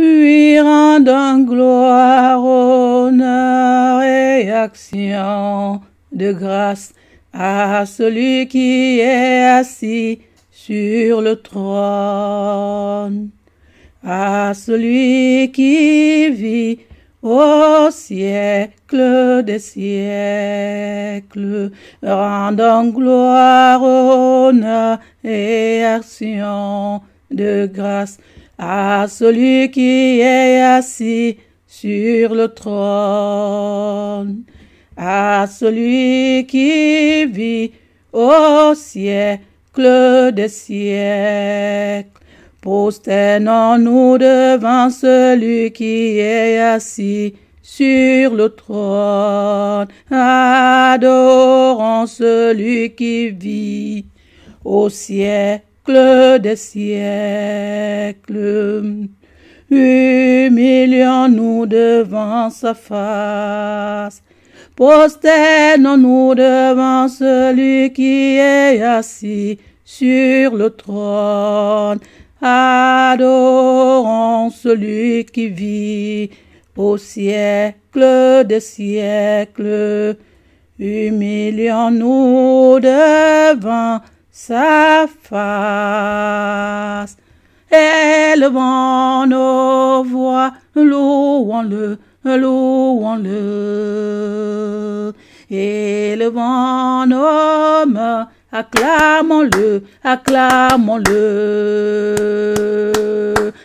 lui rendant gloire, honneur et action de grâce à celui qui est assis sur le trône, à celui qui vit au siècle des siècles, rendant gloire, honneur et action de grâce à celui qui est assis sur le trône, à celui qui vit au siècle des siècles. Prosternons-nous devant celui qui est assis sur le trône, adorons celui qui vit au siècle des siècles. Humilions-nous devant sa face, prosternons-nous devant celui qui est assis sur le trône, adorons celui qui vit au siècle des siècles. Humilions-nous devant sa face. Élevons nos voix, louons-le, louons-le. Élevons nos mains, acclamons-le, acclamons-le.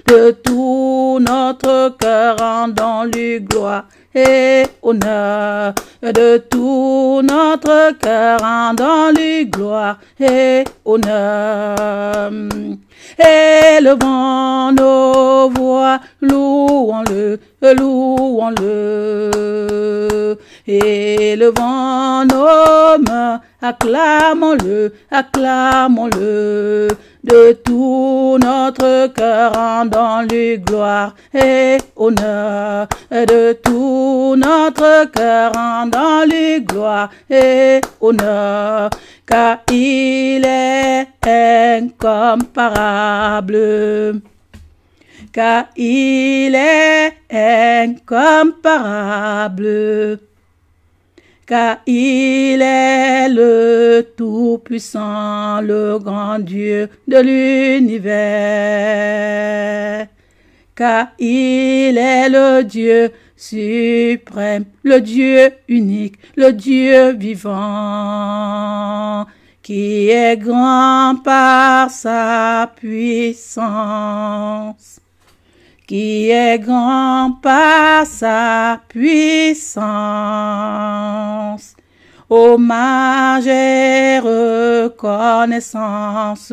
De tout notre cœur, rendons-lui gloire et honneur. De tout notre cœur, rendons-lui gloire et honneur. Élevons nos voix, louons-le, louons-le. Élevons nos mains, acclamons-le, acclamons-le. De tout notre cœur, rendons-lui gloire et honneur. De tout notre cœur, rendons-lui gloire et honneur. Car il est incomparable. Car il est incomparable. Car il est le Tout-Puissant, le grand Dieu de l'univers. Car il est le Dieu suprême, le Dieu unique, le Dieu vivant, qui est grand par sa puissance. Qui est grand par sa puissance. Hommage et reconnaissance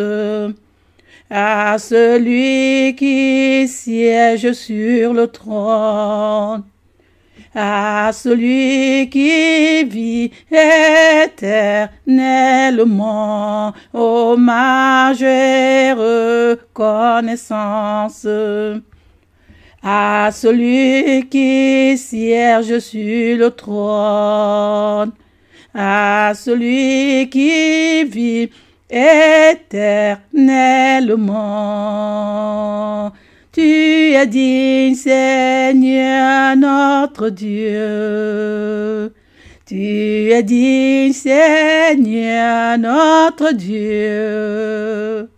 à celui qui siège sur le trône, à celui qui vit éternellement. Hommage et reconnaissance à celui qui siège sur le trône, à celui qui vit éternellement. Tu es digne, Seigneur, notre Dieu. Tu es digne, Seigneur, notre Dieu.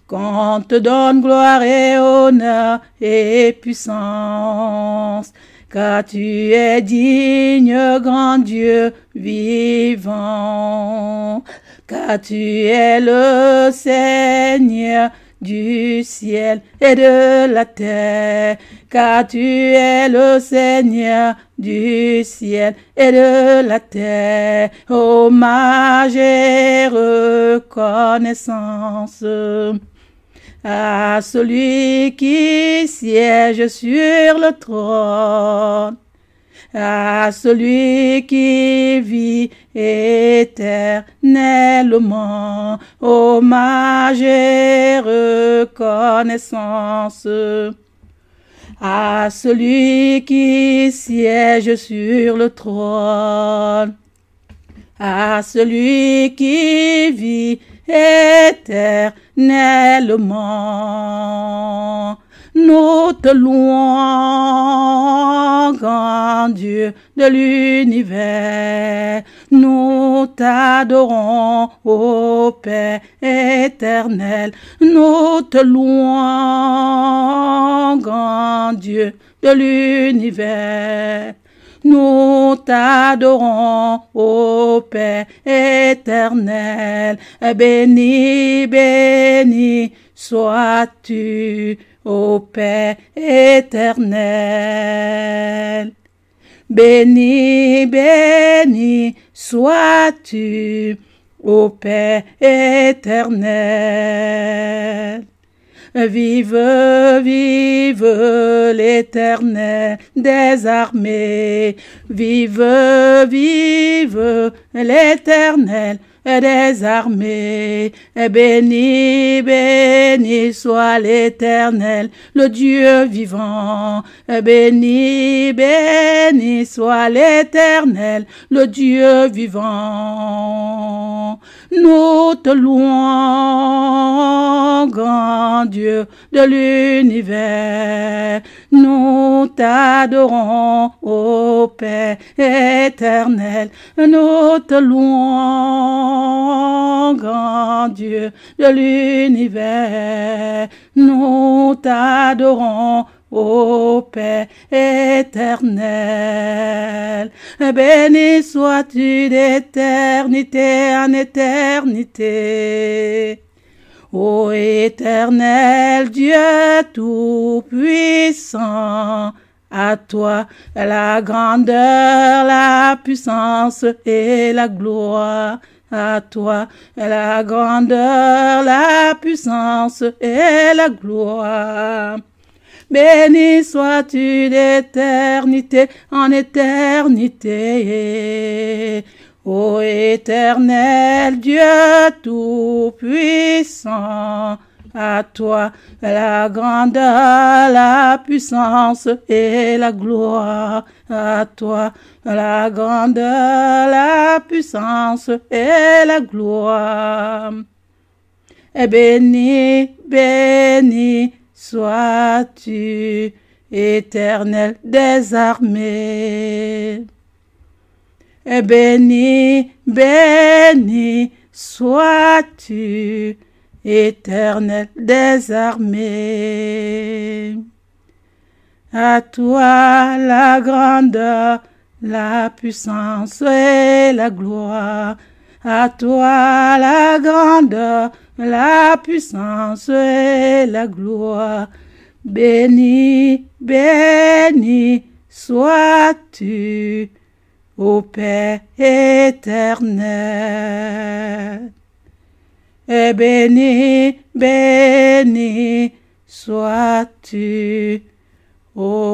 Qu'on te donne gloire et honneur et puissance, car tu es digne, grand Dieu vivant, car tu es le Seigneur du ciel et de la terre, car tu es le Seigneur du ciel et de la terre. Hommage et reconnaissance à celui qui siège sur le trône, à celui qui vit éternellement. Hommage et reconnaissance à celui qui siège sur le trône, à celui qui vit éternellement. Nous te louons, grand Dieu de l'univers. Nous t'adorons, ô Père éternel. Nous te louons, grand Dieu de l'univers. Nous t'adorons, ô Père éternel. Béni, béni sois-tu, ô Père éternel. Béni, béni sois-tu, ô Père éternel. Vive, vive l'Éternel des armées. Vive, vive l'Éternel des armées. Béni, béni soit l'Éternel, le Dieu vivant. Béni, béni soit l'Éternel, le Dieu vivant. Nous te louons, grand Dieu de l'univers. Nous t'adorons, ô Père éternel. Nous te louons, grand Dieu de l'univers. Nous t'adorons, ô Père éternel. Béni sois-tu d'éternité en éternité. Ô éternel Dieu tout-puissant, à toi la grandeur, la puissance et la gloire. À toi la grandeur, la puissance et la gloire. Béni sois-tu d'éternité en éternité. Ô éternel Dieu tout-puissant, à toi la grandeur, la puissance et la gloire. À toi la grandeur, la puissance et la gloire. Et béni, béni sois-tu, éternel des armées. Et béni, béni sois-tu, éternel des armées. À toi la grandeur, la puissance et la gloire. À toi la grandeur, la puissance et la gloire. Béni, béni sois-tu, ô Père éternel. Et béni, béni sois-tu, ô